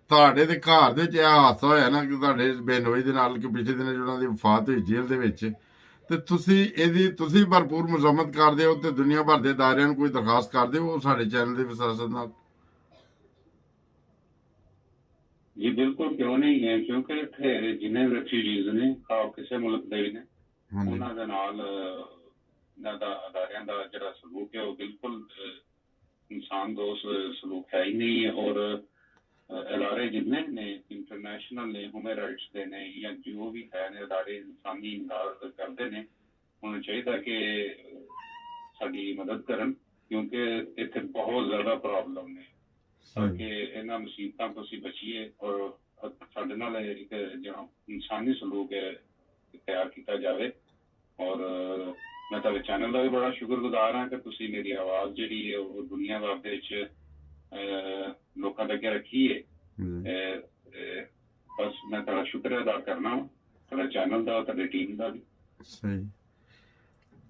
ਤੁਹਾਡੇ ਦੇ ਘਰ ਦੇ ਵਿੱਚ ਇਹ ਹਾਦਸਾ ਹੋਇਆ ਨਾ ਕਿ ਤੁਹਾਡੇ ਬੇਨੋਈ ਦੇ ਨਾਲ, ਕਿ ਪਿਛਲੇ ਦਿਨ ਉਹਨਾਂ ਦੀ ਵਫਾਤ ਹੋਈ ਜੇਲ੍ਹ ਦੇ ਵਿੱਚ, ਤੇ ਤੁਸੀਂ ਭਰਪੂਰ ਮੁਜ਼ੰਮਤ ਕਰਦੇ ਹੋ ਤੇ ਦੁਨੀਆ ਭਰ ਦੇ ਅਦਾਰਿਆਂ ਨੂੰ ਕੋਈ ਦਰਖਾਸਤ ਕਰਦੇ ਹੋ ਸਾਡੇ ਚੈਨਲ ਦੇ ਵਿਸਾਸਤ ਨਾਲ? ਜੀ ਬਿਲਕੁਲ, ਕਿਉਂ ਨਹੀਂ ਹੈ, ਕਿਉਂਕਿ ਇੱਥੇ ਜਿੰਨੇ ਵੀ ਰਿਫਿਊਜੀਜ਼ ਨੇ ਖਾਓ ਕਿਸੇ ਮੁਲਕ ਦੇ ਨੇ, ਉਹਨਾਂ ਦੇ ਨਾਲ ਇਹਨਾਂ ਦਾ ਅਦਾਰਿਆਂ ਦਾ ਜਿਹੜਾ ਸਲੂਕ ਹੈ ਉਹ ਬਿਲਕੁਲ ਇਨਸਾਨ ਦੋਸਤ ਸਲੂਕ ਹੈ ਹੀ ਨਹੀਂ। ਔਰ ਅਦਾਰੇ ਜਿੰਨੇ ਨੇ ਇੰਟਰਨੈਸ਼ਨਲ ਨੇ, ਹਿਊਮਨ ਰਾਈਟਸ ਦੇ ਨੇ ਜਾਂ ਜੋ ਵੀ ਹੈ ਨੇ ਅਦਾਰੇ ਇਨਸਾਨੀ ਇਮਦਾਦ ਕਰਦੇ ਨੇ, ਉਹਨੂੰ ਚਾਹੀਦਾ ਕਿ ਸਾਡੀ ਮਦਦ ਕਰਨ, ਕਿਉਂਕਿ ਇੱਥੇ ਬਹੁਤ ਜ਼ਿਆਦਾ ਪ੍ਰੋਬਲਮ ਨੇ। ਤਾਂ ਕਿ ਇਹਨਾਂ ਮੁਸੀਬਤਾਂ ਤੋਂ ਅਸੀਂ ਬਚੀਏ ਔਰ ਸਾਡੇ ਨਾਲ ਇੱਕ ਜਿਹੜਾ ਇਨਸਾਨੀ ਸਲੂਕ ਹੈ ਤਿਆਰ ਕੀਤਾ ਜਾਵੇ। ਔਰ ਮੈਂ ਤੁਹਾਡੇ ਚੈਨਲ ਦਾ ਵੀ ਬੜਾ ਸ਼ੁਕਰਗੁਜ਼ਾਰ ਹਾਂ ਕਿ ਤੁਸੀਂ ਮੇਰੀ ਆਵਾਜ਼ ਜਿਹੜੀ ਹੈ ਉਹ ਦੁਨੀਆ ਭਰ ਦੇ ਵਿੱਚ ਲੋਕਾਂ ਦੇ ਅੱਗੇ ਰੱਖੀ ਹੈ। ਬਸ ਮੈਂ ਤੁਹਾਡਾ ਸ਼ੁਕਰ ਅਦਾ ਕਰਨਾ ਤੁਹਾਡੇ ਚੈਨਲ ਦਾ, ਤੁਹਾਡੀ ਟੀਮ ਦਾ ਵੀ। ਸਹੀ,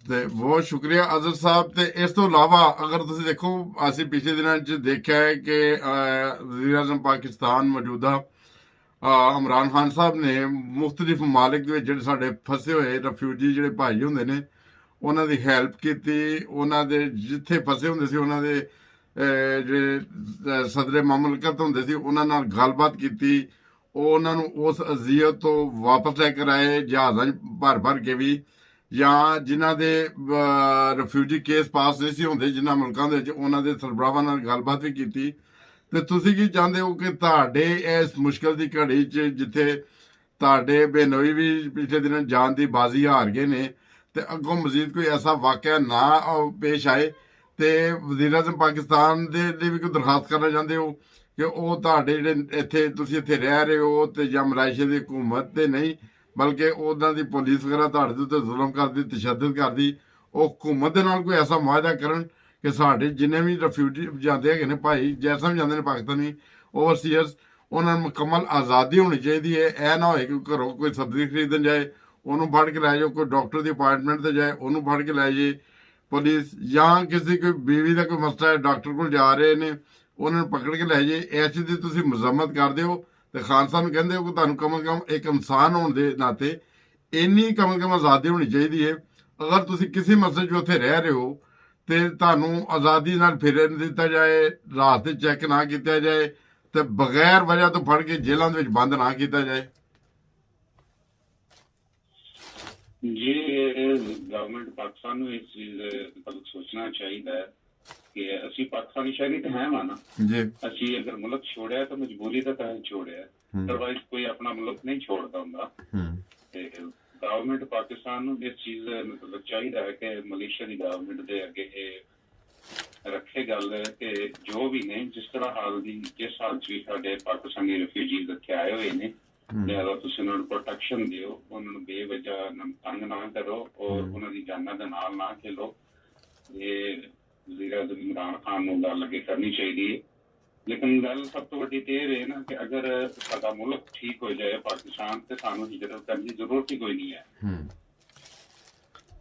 ਤੇ ਬਹੁਤ ਸ਼ੁਕਰੀਆ ਅਜ਼ਰ ਸਾਹਿਬ। ਤੇ ਇਸ ਤੋਂ ਇਲਾਵਾ ਅਗਰ ਤੁਸੀਂ ਦੇਖੋ, ਅਸੀਂ ਪਿਛਲੇ ਦਿਨਾਂ 'ਚ ਦੇਖਿਆ ਹੈ ਕਿ ਵਜ਼ੀਰ-ਏ-ਆਜ਼ਮ ਪਾਕਿਸਤਾਨ ਮੌਜੂਦਾ ਇਮਰਾਨ ਖਾਨ ਸਾਹਿਬ ਨੇ ਮੁਖਤਲਿਫ ਮਮਾਲਿਕ ਦੇ ਵਿੱਚ ਜਿਹੜੇ ਸਾਡੇ ਫਸੇ ਹੋਏ ਰੈਫਿਊਜੀ ਜਿਹੜੇ ਭਾਈ ਹੁੰਦੇ ਨੇ ਉਹਨਾਂ ਦੀ ਹੈਲਪ ਕੀਤੀ। ਉਹਨਾਂ ਦੇ ਜਿੱਥੇ ਫਸੇ ਹੁੰਦੇ ਸੀ ਉਹਨਾਂ ਦੇ ਜਿਹੜੇ ਸਦਰੇ ਮਮਲਕਤ ਹੁੰਦੇ ਸੀ ਉਹਨਾਂ ਨਾਲ ਗੱਲਬਾਤ ਕੀਤੀ। ਉਹ ਉਹਨਾਂ ਨੂੰ ਉਸ ਅਜ਼ੀਅਤ ਤੋਂ ਵਾਪਸ ਲੈ ਕੇ ਆਏ ਜਹਾਜ਼ਾਂ 'ਚ ਭਰ ਕੇ ਵੀ, ਜਾਂ ਜਿਨ੍ਹਾਂ ਦੇ ਰੈਫਿਊਜੀ ਕੇਸ ਪਾਸ ਨਹੀਂ ਸੀ ਹੁੰਦੇ ਜਿਨ੍ਹਾਂ ਮੁਲਕਾਂ ਦੇ ਵਿੱਚ, ਉਹਨਾਂ ਦੇ ਸਰਬਰਾਹਾਂ ਨਾਲ ਗੱਲਬਾਤ ਵੀ ਕੀਤੀ। ਤੇ ਤੁਸੀਂ ਕੀ ਚਾਹੁੰਦੇ ਹੋ ਕਿ ਤੁਹਾਡੇ ਇਸ ਮੁਸ਼ਕਲ ਦੀ ਘੜੀ 'ਚ ਜਿੱਥੇ ਤੁਹਾਡੇ ਬੇਨੋਈ ਵੀ ਪਿਛਲੇ ਦਿਨਾਂ ਜਾਨ ਦੀ ਬਾਜ਼ੀ ਹਾਰ ਗਏ ਨੇ, ਤੇ ਅੱਗੋਂ ਮਜ਼ੀਦ ਕੋਈ ਐਸਾ ਵਾਕਿਆ ਨਾ ਪੇਸ਼ ਆਏ, ਤੇ ਵਜ਼ੀਰ-ਏ-ਆਜ਼ਮ ਪਾਕਿਸਤਾਨ ਦੇ ਲਈ ਵੀ ਕੋਈ ਦਰਖਾਸਤ ਕਰਨਾ ਚਾਹੁੰਦੇ ਹੋ ਕਿ ਉਹ ਤੁਹਾਡੇ ਜਿਹੜੇ ਇੱਥੇ ਤੁਸੀਂ ਇੱਥੇ ਰਹਿ ਰਹੇ ਹੋ ਤੇ ਜਾਂ ਮਲਾਇਸ਼ੀਆ ਦੀ ਹਕੂਮਤ ਤੇ ਨਹੀਂ ਬਲਕਿ ਉਹਨਾਂ ਦੀ ਪੁਲਿਸ ਵਗੈਰਾ ਤੁਹਾਡੇ ਦੇ ਉੱਤੇ ਜ਼ੁਲਮ ਕਰਦੀ, ਤਸ਼ੱਦਦ ਕਰਦੀ, ਉਹ ਹਕੂਮਤ ਦੇ ਨਾਲ ਕੋਈ ਐਸਾ ਮੁਆਹਦਾ ਕਰਨ ਕਿ ਸਾਡੇ ਜਿੰਨੇ ਵੀ ਰੈਫਿਊਜੀ ਜਾਂਦੇ ਹੈਗੇ ਨੇ ਭਾਈ, ਜੈਸਾ ਵੀ ਜਾਂਦੇ ਨੇ ਪਾਕਿਸਤਾਨੀ ਓਵਰਸੀਅਰਸ, ਉਹਨਾਂ ਨੂੰ ਮੁਕੰਮਲ ਆਜ਼ਾਦੀ ਹੋਣੀ ਚਾਹੀਦੀ ਹੈ। ਇਹ ਨਾ ਹੋਏ ਕਿ ਘਰੋਂ ਕੋਈ ਸਬਜ਼ੀ ਖਰੀਦਣ ਜਾਏ ਉਹਨੂੰ ਫੜ ਕੇ ਲੈ ਜਾਓ, ਕੋਈ ਡਾਕਟਰ ਦੀ ਅਪਾਇੰਟਮੈਂਟ ਤੇ ਜਾਏ ਉਹਨੂੰ ਫੜ ਕੇ ਲੈ ਜਾਏ ਪੁਲਿਸ, ਜਾਂ ਕਿਸੇ ਕੋਈ ਬੀਵੀ ਦਾ ਕੋਈ ਮਸਲਾ ਹੈ ਡਾਕਟਰ ਕੋਲ ਜਾ ਰਹੇ ਨੇ ਉਹਨਾਂ ਨੂੰ ਪਕੜ ਕੇ ਲੈ ਜਾਏ। ਇਸ ਚੀਜ਼ ਦੀ ਤੁਸੀਂ ਮਜ਼ੰਮਤ ਕਰਦੇ ਹੋ ਤੇ ਖਾਨ ਸਾਹਿਬ ਨੂੰ ਕਹਿੰਦੇ ਹੋ ਕਿ ਤੁਹਾਨੂੰ ਕਮ ਸੇ ਕਮ ਇੱਕ ਇਨਸਾਨ ਹੋਣ ਦੇ ਨਾਤੇ ਇੰਨੀ ਕਮ ਸੇ ਕਮ ਆਜ਼ਾਦੀ ਹੋਣੀ ਚਾਹੀਦੀ ਹੈ। ਅਗਰ ਤੁਸੀਂ ਕਿਸੇ ਮਸਲੇ 'ਚ ਉੱਥੇ ਰਹਿ ਰਹੇ ਹੋ ਤੇ ਤੁਹਾਨੂੰ ਆਜ਼ਾਦੀ ਨਾਲ ਫਿਰਨ ਦਿੱਤਾ ਜਾਏ, ਰਾਤ ਤੇ ਚੈੱਕ ਨਾ ਕੀਤਾ ਜਾਏ ਤੇ ਬਗੈਰ ਵਜ੍ਹਾ ਤੋਂ ਫੜ ਕੇ ਜੇਲ੍ਹਾਂ ਦੇ ਵਿੱਚ ਬੰਦ ਨਾ ਕੀਤਾ ਜਾਏ। ਜੀ ਗਵਰਨਮੈਂਟ ਪਾਕਿਸਤਾਨ ਨੂੰ ਇਸ ਚੀਜ਼ ਬਾਰੇ ਸੋਚਣਾ ਚਾਹੀਦਾ ਹੈ ਕਿ ਅਸੀਂ ਪਾਕਿਸਤਾਨੀ ਸ਼ਹਿਰੀ ਤਾਂ ਹੈ ਨਾ ਜੀ। ਅਸੀਂ ਅਗਰ ਮੁਲਕ ਛੋੜਿਆ ਤਾਂ ਮਜਬੂਰੀ ਦਾ ਤਾਂ ਛੋੜਿਆ, ਅਦਰਵਾਈਜ਼ ਕੋਈ ਆਪਣਾ ਮੁਲਕ ਨਹੀਂ ਛੋੜਦਾ ਹੁੰਦਾ। ਤੇ ਗਵਰਨਮੈਂਟ ਪਾਕਿਸਤਾਨ ਨੂੰ ਇਸ ਚੀਜ਼ ਮਤਲਬ ਚਾਹੀਦਾ ਹੈ ਕਿ ਮਲੇਸ਼ੀਆ ਦੀ ਗਵਰਨਮੈਂਟ ਦੇ ਅੱਗੇ ਇਹ ਰੱਖੇ ਗੱਲ ਕਿ ਜੋ ਵੀ ਨੇ ਜਿਸ ਤਰ੍ਹਾਂ ਹਾਲ ਦੀ ਜਿਸ ਹਾਲ 'ਚ ਵੀ ਸਾਡੇ ਪਾਕਿਸਤਾਨੀ ਰਿਫਿਊਜੀਜ਼ ਇੱਥੇ ਆਏ ਹੋਏ ਨੇ, ਲਿਹਾਜ਼ਾ ਤੁਸੀਂ ਉਹਨਾਂ ਨੂੰ ਪ੍ਰੋਟੈਕਸ਼ਨ ਦਿਓ, ਉਹਨਾਂ ਨੂੰ ਬੇਵਜ੍ਹਾ ਤੰਗ ਨਾ ਕਰੋ ਔਰ ਉਹਨਾਂ ਦੀ ਜਾਨਾਂ ਦੇ ਨਾਲ ਨਾ ਖੇਲੋ। ਇਹ ਵਜ਼ੀਰ-ਏ-ਆਜ਼ਮ ਇਮਰਾਨ ਖਾਨ ਨੂੰ ਗੱਲ ਅੱਗੇ ਕਰਨੀ ਚਾਹੀਦੀ ਹੈ। ਲੇਕਿਨ ਗੱਲ ਸਭ ਤੋਂ ਵੱਡੀ ਤੇ ਇਹ ਹੈ ਨਾ ਕਿ ਅਗਰ ਸਾਡਾ ਮੁਲਕ ਠੀਕ ਹੋ ਜਾਏ ਪਾਕਿਸਤਾਨ, ਤੇ ਸਾਨੂੰ ਹਿਜਰਤ ਕਰਨ ਦੀ ਜ਼ਰੂਰਤ ਹੀ ਕੋਈ ਨਹੀਂ ਹੈ।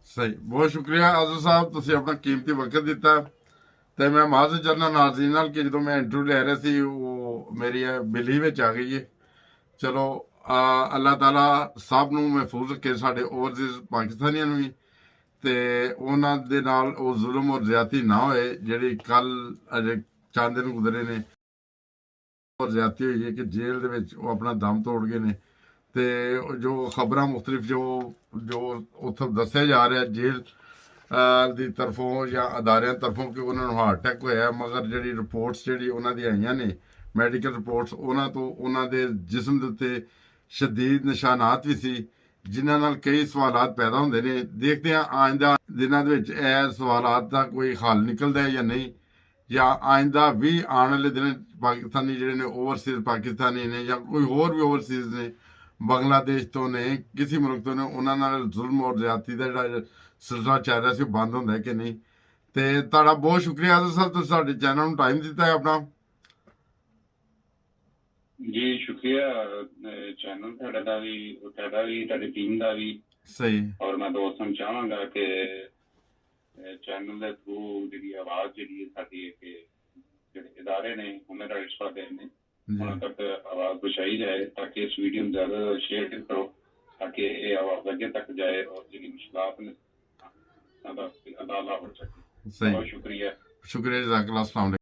ਸਹੀ, ਬਹੁਤ ਸ਼ੁਕਰੀਆ ਆਜ਼ਮ ਸਾਹਿਬ, ਤੁਸੀਂ ਆਪਣਾ ਕੀਮਤੀ ਵਕਤ ਦਿੱਤਾ। ਤੇ ਮੈਂ ਮਾਜ਼ਰ ਜਰਨਲ ਨਾਜ਼ਰੀਨ ਨਾਲ ਕਿ ਜਦੋਂ ਮੈਂ ਇੰਟਰਵਿਊ ਲੈ ਰਿਹਾ ਸੀ ਉਹ ਮੇਰੀ ਬਿੱਲੀ ਵਿੱਚ ਆ ਗਈ ਹੈ। ਚਲੋ ਅੱਲਾਹ ਤਾਲਾ ਸਭ ਨੂੰ ਮਹਿਫੂਜ਼ ਰੱਖੇ, ਸਾਡੇ ਓਵਰਸੀਜ਼ ਪਾਕਿਸਤਾਨੀਆਂ ਨੂੰ ਵੀ, ਤੇ ਉਹਨਾਂ ਦੇ ਨਾਲ ਉਹ ਜ਼ੁਲਮ ਔਰ ਜ਼ਿਆਦਤੀ ਨਾ ਹੋਏ ਜਿਹੜੀ ਕੱਲ ਅਜੇ ਚੰਦ ਦਿਨ ਗੁਜ਼ਰੇ ਨੇ ਔਰ ਜ਼ਿਆਦਤੀ ਹੋਈ ਹੈ ਕਿ ਜੇਲ੍ਹ ਦੇ ਵਿੱਚ ਉਹ ਆਪਣਾ ਦਮ ਤੋੜ ਗਏ ਨੇ। ਤੇ ਜੋ ਖਬਰਾਂ ਮੁਖਤਲਿਫ ਜੋ ਉੱਥੋਂ ਦੱਸਿਆ ਜਾ ਰਿਹਾ ਜੇਲ੍ਹ ਦੀ ਤਰਫੋਂ ਜਾਂ ਅਦਾਰਿਆਂ ਤਰਫੋਂ ਕਿ ਉਹਨਾਂ ਨੂੰ ਹਾਰਟ ਅਟੈਕ ਹੋਇਆ, ਮਗਰ ਜਿਹੜੀ ਰਿਪੋਰਟਸ ਜਿਹੜੀ ਉਹਨਾਂ ਦੀ ਆਈਆਂ ਨੇ ਮੈਡੀਕਲ ਰਿਪੋਰਟਸ, ਉਹਨਾਂ ਤੋਂ ਉਹਨਾਂ ਦੇ ਜਿਸਮ ਦੇ ਉੱਤੇ ਸ਼ਦੀਦ ਨਿਸ਼ਾਨਾਤ ਵੀ ਸੀ ਜਿਨ੍ਹਾਂ ਨਾਲ ਕਈ ਸਵਾਲਾਤ ਪੈਦਾ ਹੁੰਦੇ ਨੇ। ਦੇਖਦੇ ਹਾਂ ਆਇੰਦਾ ਦਿਨਾਂ ਦੇ ਵਿੱਚ ਇਹ ਸਵਾਲਾਤ ਦਾ ਕੋਈ ਹੱਲ ਨਿਕਲਦਾ ਹੈ ਜਾਂ ਨਹੀਂ, ਜਾਂ ਆਇੰਦਾ ਵੀ ਆਉਣ ਵਾਲੇ ਦਿਨ ਪਾਕਿਸਤਾਨੀ ਜਿਹੜੇ ਨੇ ਓਵਰਸੀਜ਼ ਪਾਕਿਸਤਾਨੀ ਨੇ ਜਾਂ ਕੋਈ ਹੋਰ ਵੀ ਓਵਰਸੀਜ਼ ਨੇ, ਬੰਗਲਾਦੇਸ਼ ਤੋਂ ਨੇ, ਕਿਸੇ ਮੁਲਕ ਤੋਂ ਨੇ, ਉਹਨਾਂ ਨਾਲ ਜ਼ੁਲਮ ਔਰ ਜ਼ਿਆਦਤੀ ਦਾ ਜਿਹੜਾ ਸਿਲਸਿਲਾ ਚੱਲ ਰਿਹਾ ਸੀ ਉਹ ਬੰਦ ਹੁੰਦਾ ਹੈ ਕਿ ਨਹੀਂ। ਤੇ ਤੁਹਾਡਾ ਬਹੁਤ ਸ਼ੁਕਰੀਆ ਸਰ, ਤੁਸੀਂ ਸਾਡੇ ਚੈਨਲ ਨੂੰ ਟਾਈਮ ਦਿੱਤਾ ਹੈ ਆਪਣਾ। ਜੀ ਸ਼ੁਕਰੀਆ ਚੈਨਲ ਤੁਹਾਡਾ ਵੀ ਤੁਹਾਡੀ ਟੀਮ ਦਾ ਵੀ। ਸਹੀ। ਔਰ ਮੈਂ ਦੋਸਤਾਂ ਨੂੰ ਚਾਹਾਂਗਾ ਕਿ ਚੈਨਲ ਦੇ ਥਰੂ ਜਿਹੜੀ ਆਵਾਜ਼ ਜਿਹੜੀ ਸਾਡੀ ਜਿਹੜੇ ਇਦਾਰੇ ਨੇ ਹਿਊਮਨ ਰਾਈਟਸ ਵਾਲੇ ਨੇ ਉਹਨਾਂ ਤੱਕ ਆਵਾਜ਼ ਪਹੁੰਚਾਈ ਜਾਏ ਤਾਂ ਕਿ ਇਸ ਵੀਡੀਓ ਨੂੰ ਜ਼ਿਆਦਾ ਸ਼ੇਅਰ ਕਰੋ ਤਾਂ ਕਿ ਇਹ ਆਵਾਜ਼ ਅੱਗੇ ਤੱਕ ਜਾਏ ਔਰ ਜਿਹੜੀ ਮੁਸ਼ਕਲਾਤ ਨੇ ਉਹਦਾ ਹੱਲ ਹੋ ਸਕੇ। ਬਹੁਤ ਸ਼ੁਕਰੀਆ। ਸ਼ੁਕਰੀਆ ਜਜ਼ਾਕੱਲਾ। अस्सलाम।